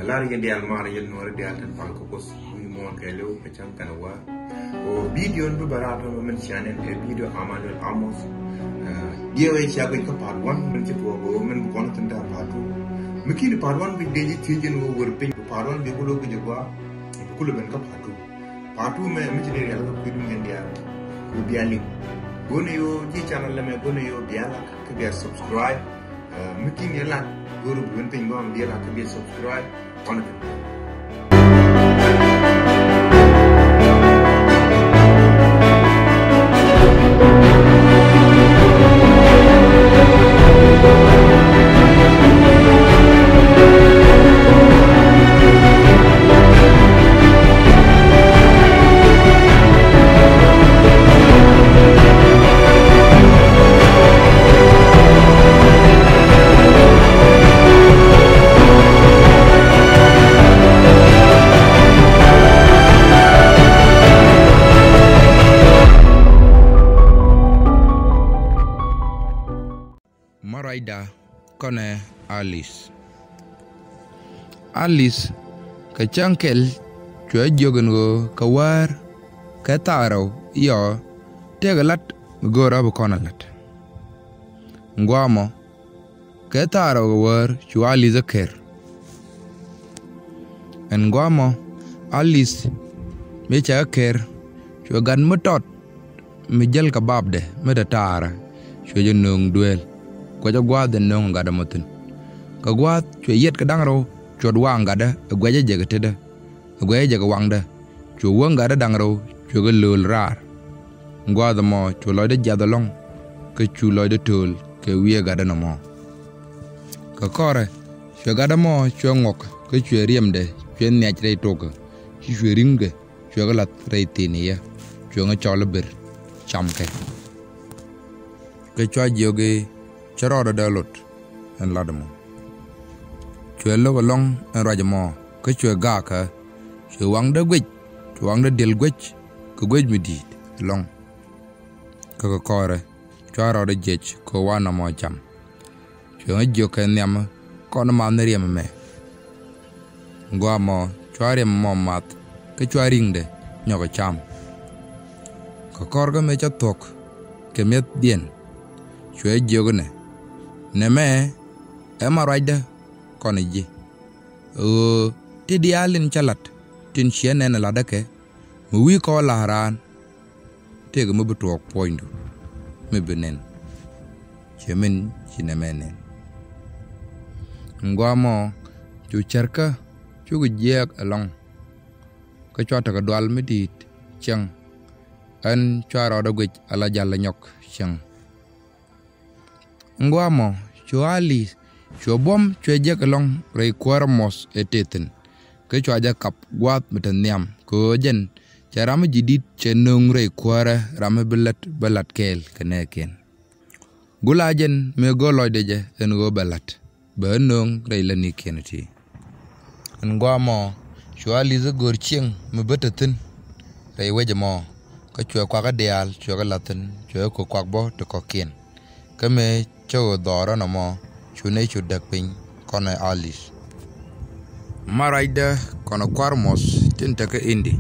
Allah yang dia almar yang nuar dia tan pal ko kos wi mo kelo pecam kanawa o video ndu barato men channel e video amanul amos dia we chago ko part 1 men ci to go men ko non tanda part 2 miki part 1 bi deji tijin wo wor pe part 1 bi ko lo ko jogwa ko lo ben ko part 2 me mi ci ne yalla ko dum ngeen dia ko biali gone yo ci channel la me gone yo biala ka biya subscribe miki ne la guru ben pe ngom biala ka biya subscribe on Maraida kone Alice ka chankel chwe jogen go kawar ka taro yo tegalat gora bu konalat ngwamo ka taro go war chwe Alice ker en ngwamo Alice me cha ker chwe gan mutot mi jel ka babde me da tara chwe jenung duel ko jagwa den no ngada mutun ka gwa chwe yet ka dangro chod wanga da gwaje jega teda gwaje jega wangda chwe wanga da dangro chwe ga lul rar ngwa da mo chwe lo de jadalong ka chu lo de tul ke wiye ga da no mo ka kore chwe ga da mo chwe ngok ka chwe riemde chwe nyach re toka chwe ringe chwe ga lat re tiniya chwe nga chole bir chamke ka chwa joge Charada dalot en ladamo chwe lo long en rajamo ke chwe gaka chwe wang de gwech chwe wang de del gwech ko gwech midit long ka kore chara de jech ko wana mo jam chwe ngjo ke nyam ko na man riem me ngwa mo chware mo mat ke chwaringde nyoko cham ka korga me chatok ke met dien chwe jogne Neme Maraida koniji Tidi alin chalat tin shiene na ladake Mwi ko laharan Tega mubutuok pointu Mibinen Chemin chinemenen Ngwamo Chu charka Chu jiak along Kachwata ka dual midit Chang An chwara odagwich ala jala nyok Chang Ngwamo chwe Alice chwe bom chwe jek long rei kwarmos eteten ke chwa ja kap gwat meten nyam ko jen charam jidit chenung rei kwara ram belat kel keneken gulajen me goloy deje en go belat benung rei lani kenati ngwamo chwe Alice gorching me beteten rei wejemo ka chwe kwa ga deal chwe ga laten chwe ko kwakbo to koken kame Chow dora no mo chune chudak pin kono Alice Maraida kono kwarmos tintaka indi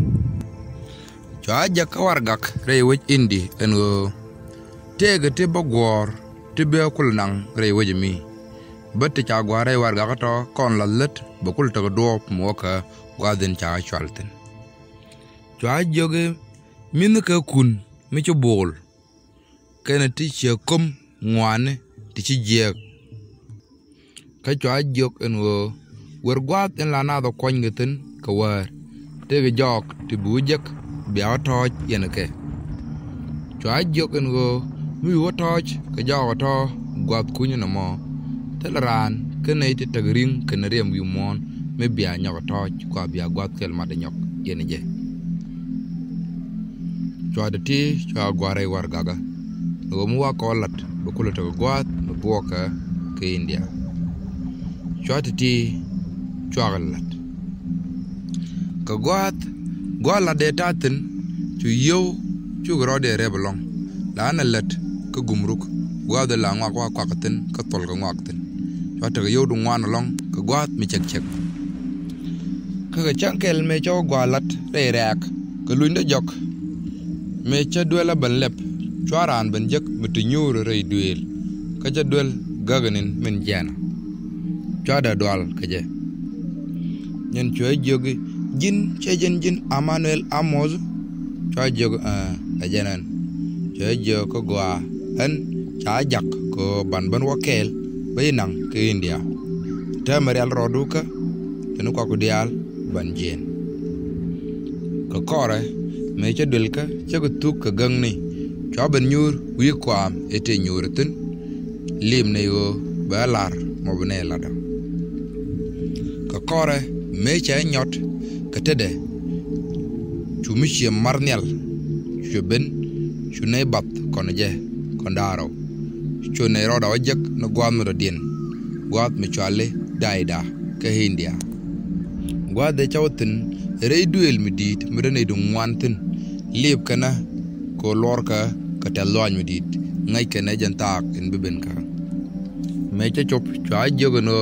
Chaja kawargak reywech indi engo tege te bagwar tibe kulnang reywech mi bette cha gware warga to kon lallet bakul to do moka gwaden cha chalten Chajoge minka kun mi chobol kenati chekom ngwane tichi jek ka chwa jok en wo wer gwat en lana do kon ngeten ka war te jok ti bujek bia toj yenake chwa jok en wo mi wo toj ka jok to gwat kunyo na mo telran kene ti tagring kene rem wi mon me bia nyok toj kwa bia gwat kel ma de nyok yeneje chwa de ti chwa gware war gaga go mu wa kolat bakula to gwat boka ke India chwatiti chwagalat ka gwala de tatin chu yo chu grode reblong la analet ka gumruk gwada la ngwa kwa kwakatin ka tol ka ngwaktin chwata yo du ngwana long ka gwat mi chek ka chankel me cho gwalat re rak ka luinde jok me cha duela ban lep chwaran ban jek mutinyur re duel ka ja duel gaganin men jana chada dwal ka je nyen choy jogi jin chejen jin Emmanuel Amos choy jog ajanan choy jog ko gwa an cha jak ko ban wakel bainang ke India ta marial roduka tenu ko dial ban jen ko kore me cha dul ka cha ko tuk ka gang ni cho ban nyur wi kwam ete nyurtun lim ne yo balar mo bne lada ko kore me cha nyot ka tede chumi chi marnial chuben chune bat kon je kondaro chune roda wajak no gwam no din gwat me chale daida ka India gwat de chawtin rey duel midit mudane du ngwantin leb kana ko lorka ka talwan midit ngay kana jantak en beben ka me cha chop cha jogono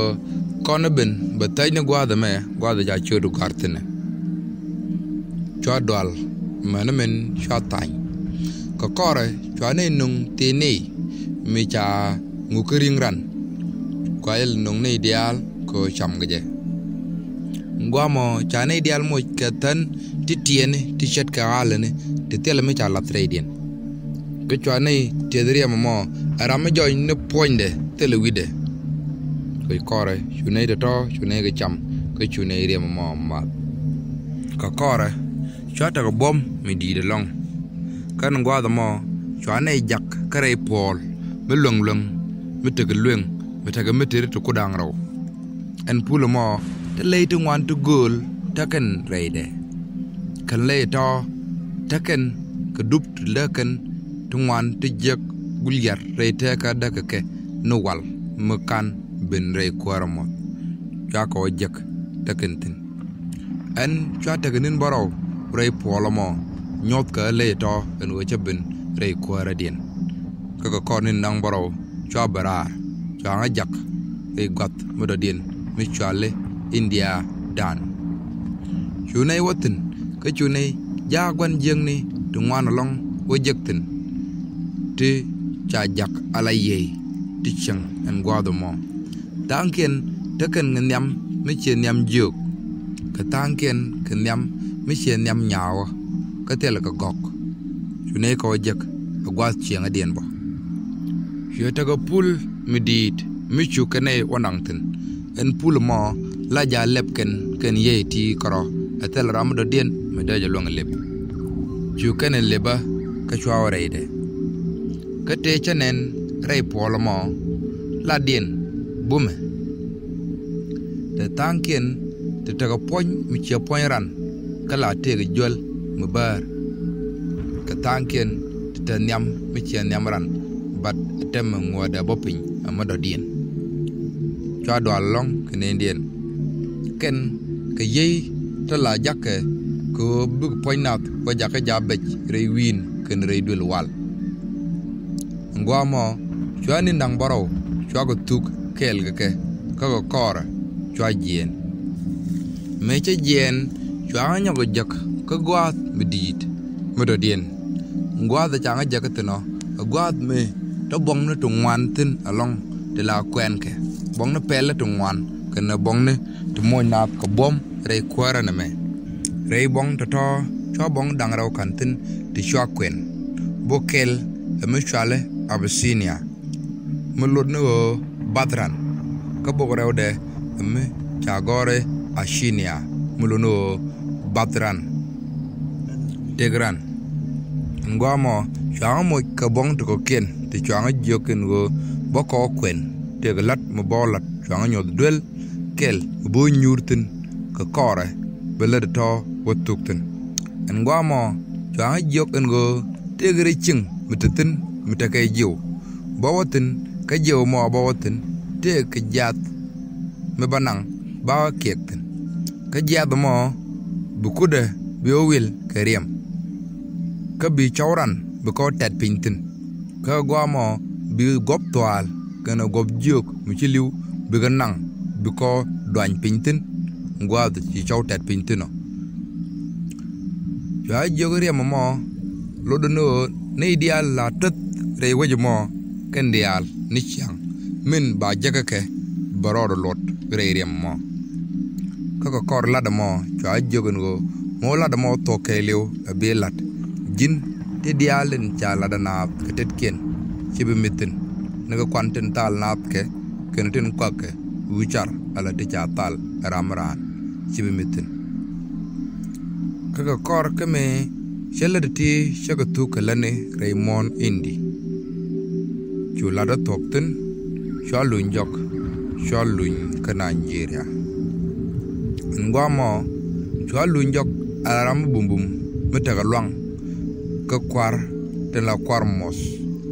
kono ben batay ne gwada ja chodu kartene chodwal manamen shotay ko kore chwane nung tini mi cha ngukiring ran kwal nung ne ideal ko cham gaje ngwamo chane ideal mo katan titiene tishat ka alene titel mi cha latreden ko chwane tedria mo arame joy ne poinde telewide ko kore chune de to chune ga cham ko chune ire mo ma ko kore chata ko bom mi di de long kan ngwa da mo chwane jak kare pol be long be te ga lweng be te ga metere to kudang raw en pulo mo te lay to want to goal taken reide kan lay to taken ka dup lekan to want to jak gulyar reite ka daga ke no wal mekan ben rey kwaramo ja ko jak takentin en chata ganin baraw rey polamo nyot ka leto en weche ben rey kwara dien ka konin nang baraw cha barar cha ngajak e got modo dien mi chale India dan chunay watin ka chunay jagwan jeng ni tungwan long wajektin ti cha jak alaye ti chang en gwadomo tangken taken ngam mi chen nyam juk ka tangken kan nyam mi chen nyam nyaw ka tel ka gok chune ko jek agwas chiang adien bo yota go pul midit mi chu kane wanangtin en pul mo la ja lepken ken yeti koro atel ramdo dien mi daja long lep chu kane leba ka chwareide ka te chanen rei pol mo la dien bume te tanken te taga poñ mi che poñ ran kala te ga jol mu bar ka tanken te nyam mi che nyam ran bat tem ngoda bopin amado dien cha do long kene dien ken ka yei te la jakke ko bu poñ nat ko jakka jabbe rey win ken rey dul wal ngwamo chwani nang baraw chwago tuk kel ke ka ko kora chwa jien me che jien chwa nyago jak ka gwat midit modo dien ngwa da changa jak tno gwat me to bong ne tungwan tin along de la kwen ke bong ne pele tungwan ke na bong ne to moy na ko bom re kwara na me re bong to chwa bong dang raw kan tin de chwa kwen bokel me chwale Abyssinia mulod no Badran ka bogrew de me chagore Ashinia muluno Badran Tegran ngwamo chamo ka bong to ko ken te changa joken go boko kwen teglat mo bolat changa nyod duel kel bo nyurtin ka kore beled to wotuktin ngwamo changa joken go tegre ching mutatin mutakay jiw bawatin ka jiw mo bawatin te ka jat me banang ba kektin ka jat mo bukude biowil kariem ka bi chawran bi ko tet pintin ka gwa mo bi gop twal kana gop juk mu ci liw bi ga nang bi ko doñ pintin ngwad ci chaw tet pintino ya jogri mo lodono ne ideal la tet re wajmo kendial ni chiang min ba jaga ke baroro lot re mo kaka kor la mo cha jogongo mo la mo to kelew abelat jin te dialen cha la na ketet ken ci be mitin naga kwanten tal nat ke keneten kwake wichar ala te cha tal ramran ci be mitin kaka kor keme shelati shagatu kalane Raymond Indi chulada tokten shalun jok shalun ka Nigeria ngwamo shalun jok aram bumbum metaga luang ka kwar ten la kwar mos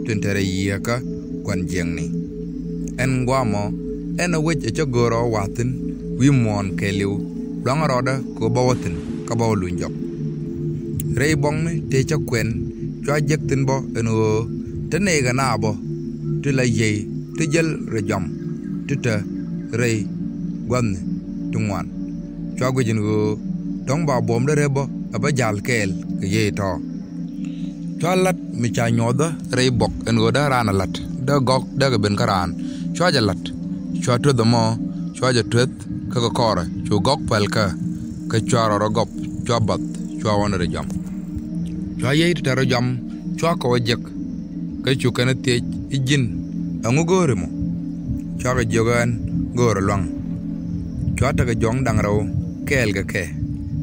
ten tere yaka kwan jengni en ngwamo en wech e chagoro watin wi mon keliu luang roda ko bawatin ka bawlun jok rei bong te cha kwen chwa jek tin bo eno te ne ga na bo te la ye te jel re jam te ta rei gwan tungwan chwa go jin go tong ba bom de rebo aba jal kel ke ye to chwa lat mi cha nyoda rei bok eno da rana lat da gok da ga ben karan chwa ja lat chwa to the mo chwa ja twet ka ko kore chu gok pel ka chwa ro gop chwa bat chwa won re jam chwa ye taro jam chwa ko jek ka chu kana te ijin angu gore mo chwa ga jogan gore long chwa ta ga jong dang raw kel ga ke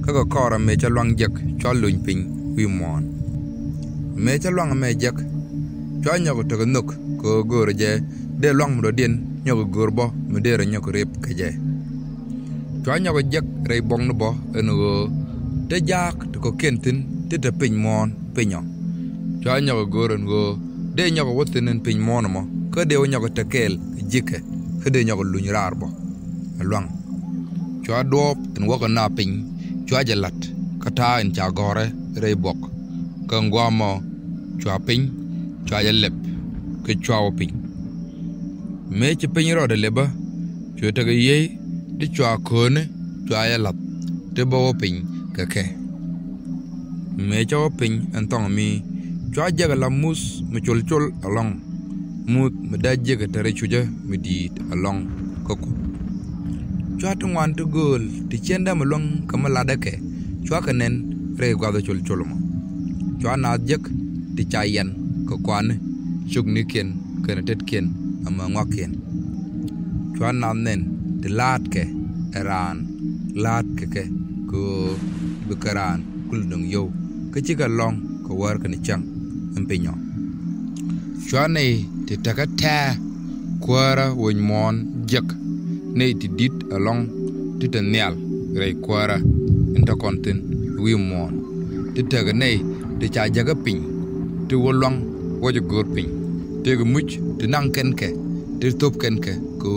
ka ko kora me cha long jek chwa luñ pin wi mon me cha long me jek chwa nyago to ga nok ko gore je de long mo den nyago gor bo me de ra nyago rep ka je chwa nyago jek rei bong no bo eno te jak to ko kentin te te pin mon pinyo cha nyago goren go de nyago woten pin mon mo ko de nyago tekel jike ko de nyago luñ rar bo luang cha dop en woko na pin cha jalat kata en cha gore re bok ko ngwamo cha pin cha jalep ke cha pin me ci pin ro de leba cha te ye de cha kone cha yalat te bo pin ke me cho pin antong mi chwa jaga la mus me chol along mut me da jaga tare chuja me dit along koko chwa tungwan to gol ti chenda melong kamala dake chwa kanen re gwa da chol mo chwa na jak ti chayan ko kwan chugni ken kana tet ken ama ngwaken chwa na nen ti lat ke ran lat ke ko bekaran kul dong yo ka chiga long ko war kan chang empinyo chwa nei te takata kwara won mon jek nei ti dit along ti tanyal rei kwara inta kontin wi mon ti taga nei ti cha jaga pin ti wolong wojo gor pin te ga much ti nang ken ke ti top ken ke ko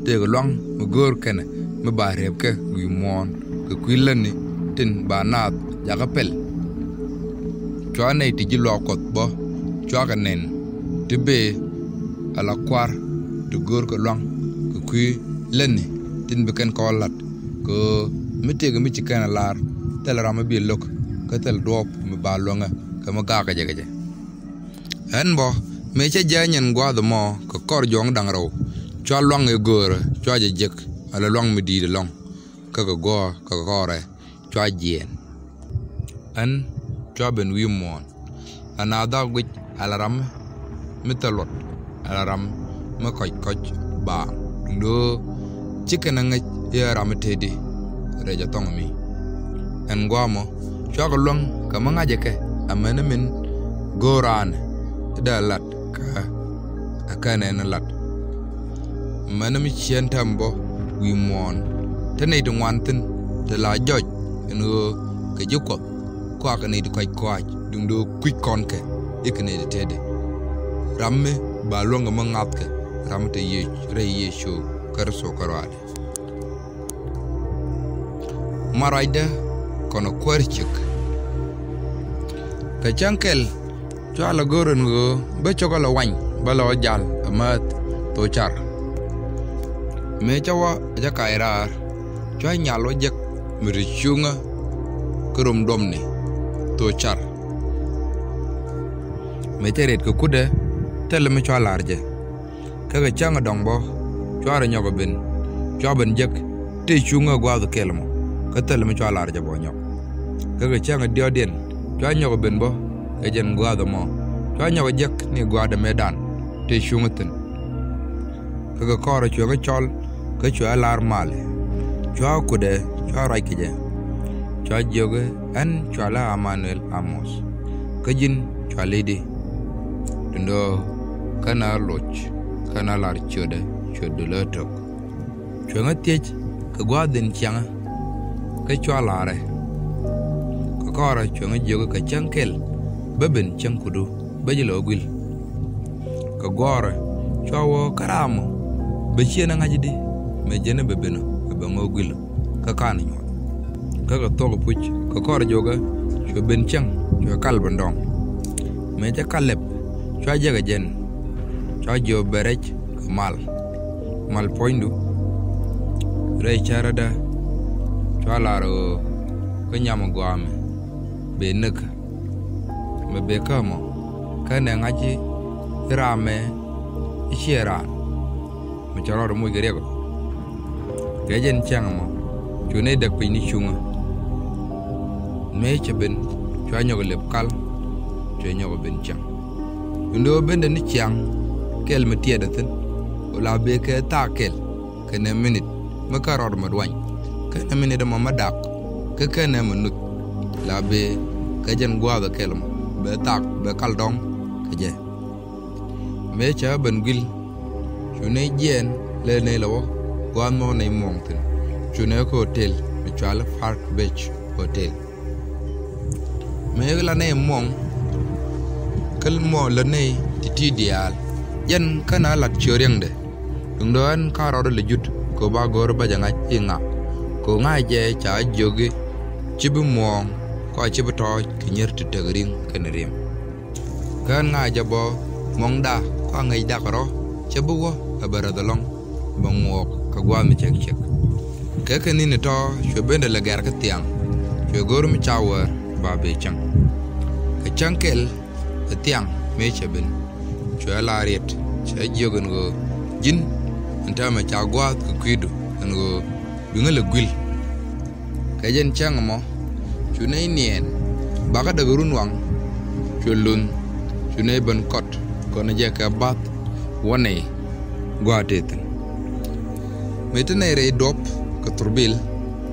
te ga long mo gor ken me ba reb ke wi mon ko kwilani tin ba nat jaga pel chwa nei ti jilo kot bo chwa ka nen ti be ala kwar ti gor ko long ko kwi lenni tin be ken ko lat ko mitega mi ci kana lar tel rama bi lok ka tel dop mi ba longa ka ma ga je en bo me che janyen gwa do mo ko kor jong dang raw chwa long e gor chwa je jek ala long mi di de long ka ko go ka gore chwa jien an chwa ben wi mon anada gwit alaram mitalot alaram ma koch ba ndo chicken nga ya ram tedi reja tong mi en gwamo chwa ko long ka ma ngaje ke amene min goran da lat ka akane na lat manam chien tambo wi mon tane de wantin de la joj eno ke jukko ko ka ne de koy koaj dum do kwik konke ikene de tede ramme ba longa ma ngapke ramte ye re ye show kar so karade maraida kono kwarchik ka chankel chala goren go be chokola wan balo jal amat to char me chawa ja kairar chwa nyalo jek mi chunga kurum domni to char me teret ko kude tel me chwa larje kaga changa dongbo chwa nyogo ben chwa ben jek te chunga gwa do kelmo ka tel me chwa larje bo nyok kaga changa dioden chwa nyogo ben bo ka jen gwa do mo chwa nyogo jek ni gwa de medan te chunga ten kaga kora chwa chol ka chwa lar male chwa kude chwa rai kije chwa joge an chwa la Amanuel Amos kajin chwa lady ndo kana loch kana lar chode la tok chwa ngatiech ka gwadin changa ka chwa lare ka kora chwa joge ka chankel beben chankudu bajilo gwil ka gore chwa wo karamo bechiena ngajidi me jene bebeno abango gwilo ka kan nyo ka to puch ka kor joga chwa ben chang chwa kalbandong me ja kalep chwa jaga jen chwa jo berech mal poindu rei charada chwa laro ka nyama gwame be nek me be kamo kana ngaji rame ishera me charoro mo gerego gajen changmo chune dak pini chunga me cheben chwa nyogo lep kal chwe nyogo ben chang ndo bende ni chang kel me tieda ten ola be ke ta kel kene minute me karor madwan kene minute mo madak ke kene minut la be gajen gwa da kelmo be tak be kal dong keje me cha ben gil chune jen le ne lawo gwan mo ne mongten chune ko hotel mi chala Park Beach Hotel me la ne mong kal mo la ne titi dial yen kana lat choriang de ndon karo le jut ko ba gor ba janga inga ko nga je cha jogi chibu mong ko chibu to kinyer tegring kenerim kan nga jabo mong da ko ngai da karo chibu wo abara dalong bangok ka gwa mi chek ke kani ne to chwe bende la gar ka tiang chwe gor mi chawer ba be chang ka chankel ka tiang me cheben chwe la riet che jogen go jin anta ma cha gwa ka kwidu ngo bingale gwil ka jen chang mo chune nien ba ka da gurun wang chwe lun chune ban kot ko na je ka bat wone gwa teten metene re dop ka turbil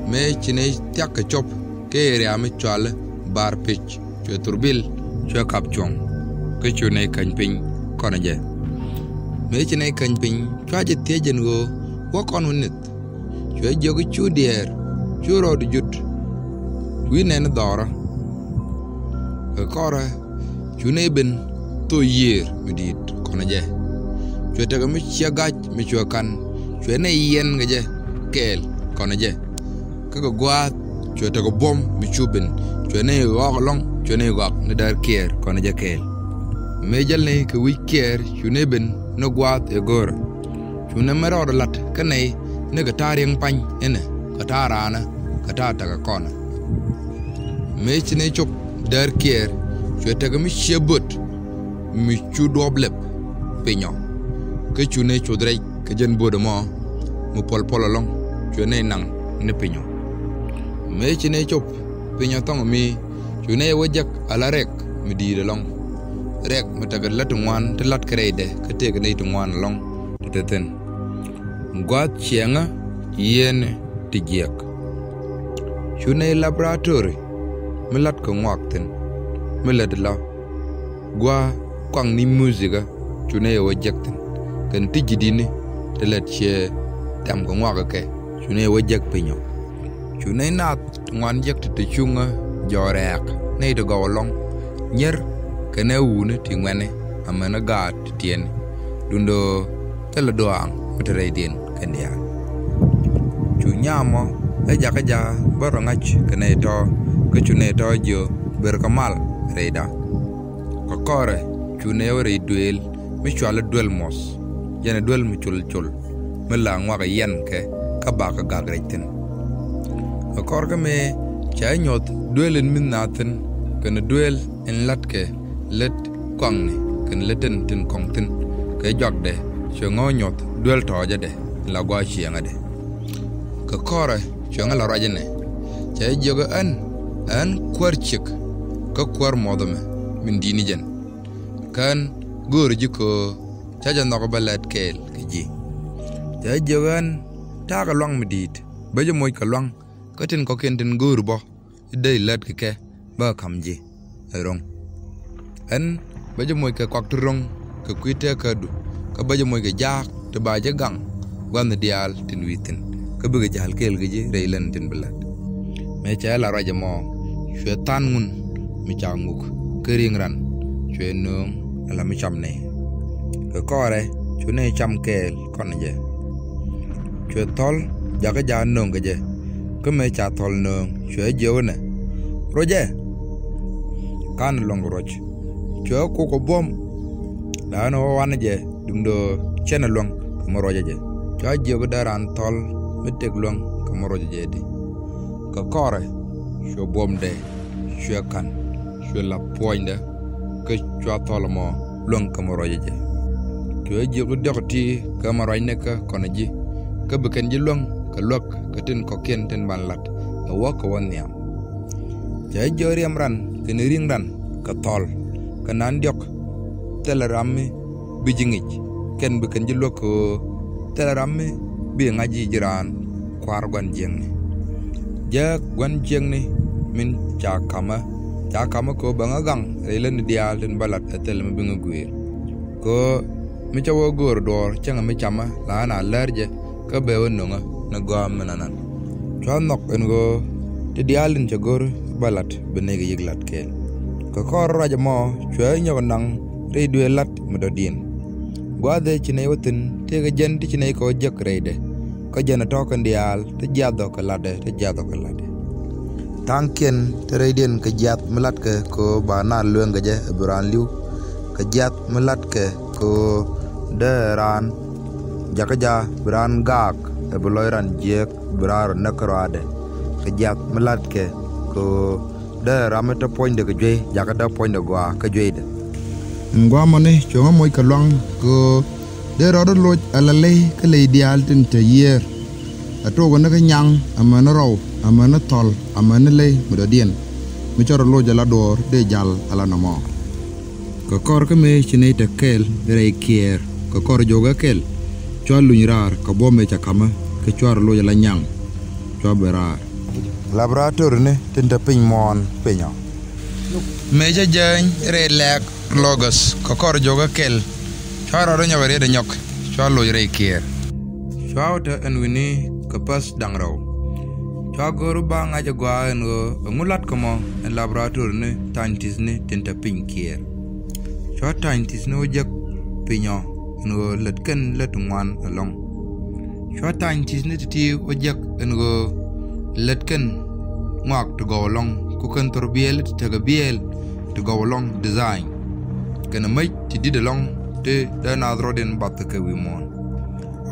me chine tiak ka chop ke re am chwal bar pitch chwe turbil chwe kap chong ke chune kan pin kona je me chine kan pin chwa je tejen go wo kon nit chwe jogi chu dier chu ro du jut wi nen dora ka kora chune ben to yer midit kona je chwe ta mi chiagach mi chwe kan chwe ne yen ngaje kel kona je ka gwa chwe ta go bom mi chuben chwe ne go long chwe ne go ne dar kier kona je kel me jal ne ka wi kier chune ben no gwa e gor chune mero lat ka ne ga taring pan ene ka tarana ka ta ka kona me chine chop dar kier chwe ta ga mi chebot mi chu doblep pinyo ke chune chodrei ke jen bodo mo pol long chune nang ne pinyo me chine chop pinyo tong mi chune wajak ala rek mi di de long rek matagal lat ngwan te lat kreide ke te ne to ngwan long te ten gwat chianga yene tigiak chune laboratory mi lat ko ngwakten mi lat la gwa kwang ni musica chune wajak ten kan tijidini te lat che tam ko ngwa ke chune wajak pinyo chune nat ngwan jak te chunga jorek ne to go long nyer kene wune ti ngwane amana gat tien dundo tele doang utere din kenya chunyamo e jakaja baro ngach kene to ke chune to jo ber kamal reida ko kore chune wore duel mi chwala duel mos jene duel mi chul mala ngwa yen ke ka ba ka gagreten a kor ka me cha nyot duel in min natin kan duel in latke let kwangni kan leten tin kongtin ka jogde cho ngo nyot duel to jade la gwa chianga de ka kore cho ngala rajene cha joga an kwarchik ka kwar modome min dini jen kan gur jiko cha jan no balet kel ji cha jogan ta ka long medit ba jo moy ka long ka tin ko ken tin gur bo dei let ke ba kamji rong an ba jo moy ka kwak turong ka kuite ka du ka ba jo moy ka jak te ba je gang wan dial tin witin ka bu ga jal kel ji reilen tin belat me cha la raja mo shwe tan ngun mi cha nguk kering ran shwe nung ala mi cham ne ka kore chune cham kel kon je chwe tol jaga ja nung ge je ka me cha tol nung shwe jewne roje kan long roj chwe ko bom la no wan je dum do chen long ka mo roje je cha je ga daran tol mi tek long ka mo roje je di ka kore shwe bom de shwe kan shwe la poinde ka chwa tol mo long ka mo roje je chwe je ga dokti ka mo roje ne ka kono ji ka beken ji long ka lok ka tin ko ken tin ban lat ka wa ko won niam ja jori amran ken ring ran ka tol ka nan diok telarami bijingich ken beken ji lok ko telarami bi ngaji jiran kwar gwan jeng ni ja gwan jeng ni min cha kama ko bangagang relen dial den balat atel me binga guir ko mi chawo gor dor changa mi chama la na lerje ka be wononga na gam nanan chon nok en go te dialin chagor balat benege yiglat kel ko kor raja mo chwe nyaw nang re dwe lat medodin gwade chine wotin te ga jen ti chine ko jek reide ko jena to kan dial te jado ka lade tanken te reiden ka jat melat ke ko ba na luenga je bran liu ka jat melat ke ko deran jakaja bran gak e boloiran jek brar nakrade ka jat melat ke ko de rameta poinde ke jwe jakada poinde gwa ka jwede ngwa mone chonga moy ka long ko de rodo loj alale ka le dial tin te yer ato go na ka nyang amana raw amana tol amana le mudadien mi choro loj ala dor de jal ala no mo ko kor ka me chine te kel re kier ko kor joga kel chwa lunyirar ka bome cha kama ke chwar loj ala nyang chwa berar laborator ne tinta piny mon pinyo meja jany re lek logos ko kor joga kel chwaro ro nyawere de nyok chwalo re kier chwawta en wini ka pas dangraw chwagoru ba ngaja gwa en go ngulat komo en laborator ne tantis ne tinta piny kier chwa tantis ne ojek pinyo en go letken letungwan along chwa tantis ne titi ojek en go letken ngak to go along ku kan torbiel to ga biel to go along design kana mai ti did along te da na rodin bat ka wi mon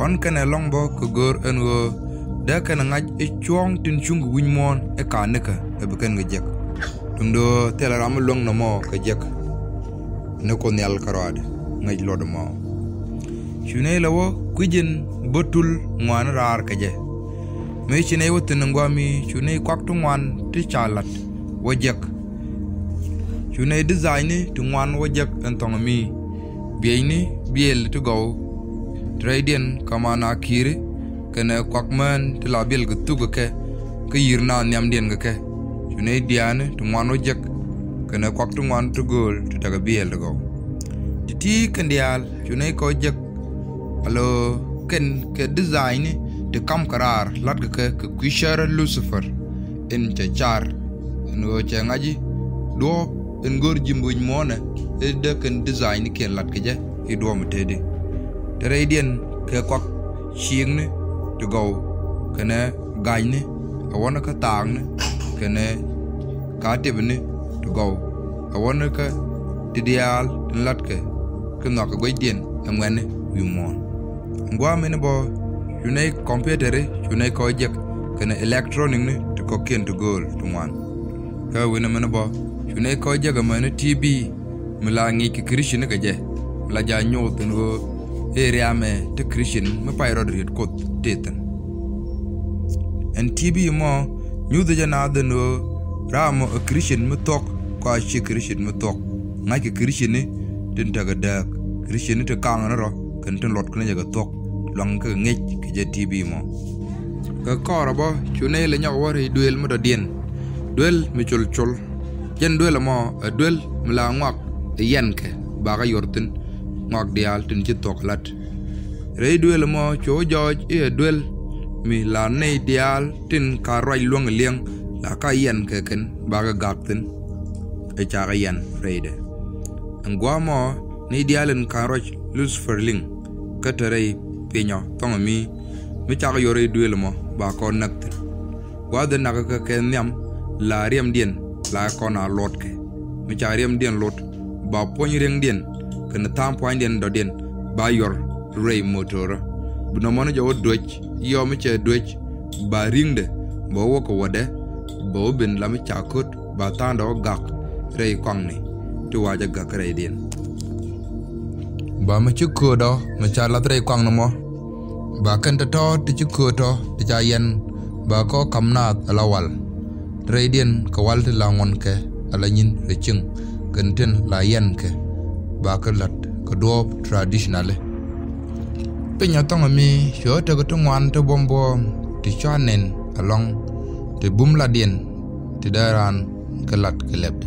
on kana long bo ko gor en go da kana ngaj e chuong tin chung win mon e ka ne ka e be kan ga jek tundo tela ram long no mo ka jek ne ko nyal karade ngaj lodo mo shune lawo kujin botul ngwan rar ka je me chine wotin ngwami chune kwak tu ngwan ti chalat wojek chune design tu ngwan wojek entongi bieni biel to go trading kamana kire kana kwakman ti labil gutu ke yirna nyam den ke chune diane tu ngwan wojek kana kwak tu ngwan to gol to daga biel to go ti kandial chune ko jek alo ken ke design de kam karar lat ke kwishara Lucifer en chachar no changaji do en gor jimbuñ mona e de ken design ke lat ke je e do mtede tradien ke kwak chieng to go kana gagne awona ka tang kana ka tibne to go awona ka tidial lat ke no ka goidien amane wi mon ngwa mene bo Yune computer yune ko jek kana electronic ne to ko kien to goal to wan ka wina mena bo chune ko jaga mena TB mila ngi ki Christian ga je la ja nyot no area me te Christian me pay rodrit ko teten en TB mo nyu de jana de no ramo a Christian me tok ko chi Christian me tok ngai ki Christian ni tin ta ga da Christian te kang na ro kan tin lot ko ne ga tok long ka ngi ki je TB mo ka kora bo chune le nya wori duel mo do dien duel mi chul yen duel mo duel mla ngak yen ke ba ga yortin ngak dial tin ci tok lat re duel mo cho joj e duel mi la ne dial tin ka roy luang liang la ka yen ke ken ba ga gaktin e cha ga yen reide ngwa mo ni dialen ka roy Luciferling ka tere pinyo tong mi cha ga yore duel mo ba ko naktin wa de nak ka ken nyam la riam dien la ko na lot ke mi cha riam dien lot ba poñ reng dien ken tam poñ dien do dien ba yor rey motor bu no mono jo doj yo mi che doj ba ringde bo wo ko wode bo ben la mi cha kot ba ta do gak rey kong ni tu wa ja gak rey dien ba mi chu ko do mi cha la rey kong no mo ba kan to ti chu ko to ti cha yen ba ko kamna alawal radian kawal ti langon ke alanyin reching kenten la yen ke ba ka lat ko do traditionally penya tong mi sho te ko tungwan to bombo ti chanen along ti bum la dien ti daran ka lat ke lebt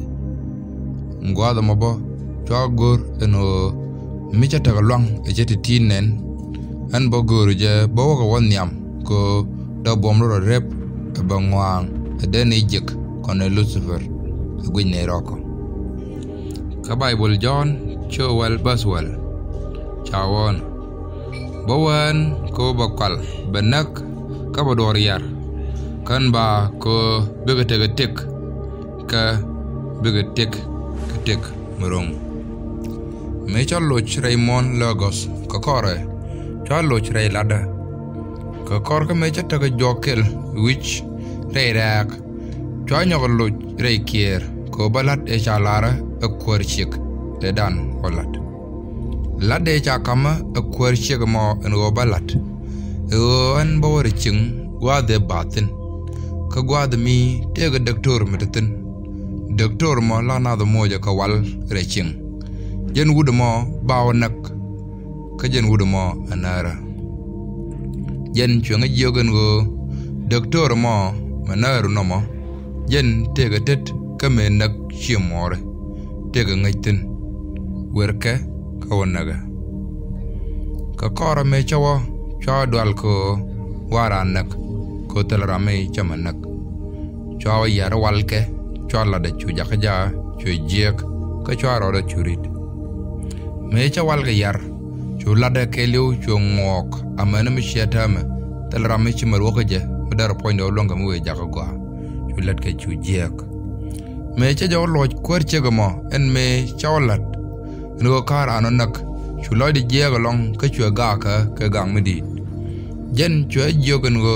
ngwa da mabo cho gor eno mi cha ta long e jeti tinen an bo gor je bo ko won nyam ko da bom ro rep ba ngwang den ejek kono Lucifer gwine roko ka Bible John Chowell Baswell chawon bawan ko bakal benak ka bodor yar kan ba ko begete tek ka begete tek murong me challo Raymond Lagos ka kore challo chray lada ka kor ka me chata ka jokel which reirak chonya gollo reikier ko balat e chalara e kwerchik le dan holat lade cha kama e kwerchik mo en go balat e an bawrching wa de batin ka gwa de mi te ga doctor metatin doctor mo la na do moja ka wal reching jen wudo mo bawonak ka jen wudo mo anara jen chunga jogen go doctor mo manaru nomo jen tega tet kame nak chimore tega ngaitin werke kawanaga ka kora me chawa cha dwal ko waranak ko telrame chamanak chawa yar walke chola de chuja kaja chujek ka chwaro da churit me chawal ga yar chula de keliu chungok amana mi shetame telrame chimaru kaje dar point do longa mu jaga go chulat ke chujek me che jo lo kwar che gamo en me chawlat no kar anonak chulo de jega long ke chuga ka gang medi jen chue jogen go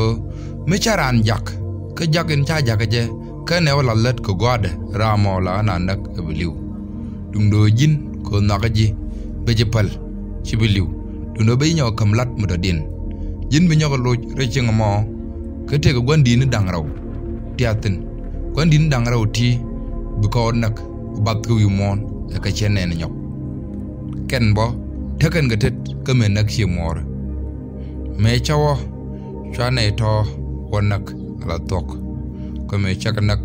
me charan jak ke jagen cha jaga je ke ne wala let ko gode ramo la nanak ebliu dung do jin ko nagaji bejepal chibiliu dung do be nyo kamlat mudadin jin be nyo lo reching mo kete ko gwandi ni dangraw tiatin gwandi ni dangraw ti bu ko nak bat ko yu mon e ka chene ne nyok ken bo taken gatet ka men nak chi mor me chawo chane to wonak ala tok ko me chak nak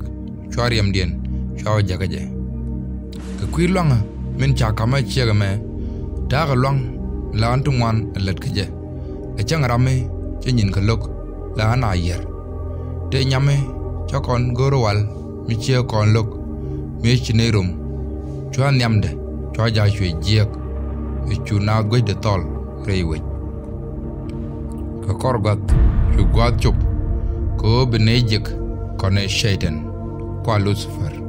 chwariam dien chawo jagaje ka kwi longa men chaka ma chega me ta ga long la antungwan let kje e changrame chenyin ka lok la na yer te nyame chakon gorowal mi che kon lok mi chinerum chwa nyamde chwa ja chwe jiek e chuna gwe de tol reiwe ka korgat chu gwat chup ko benejik kone shaitan kwa Lucifer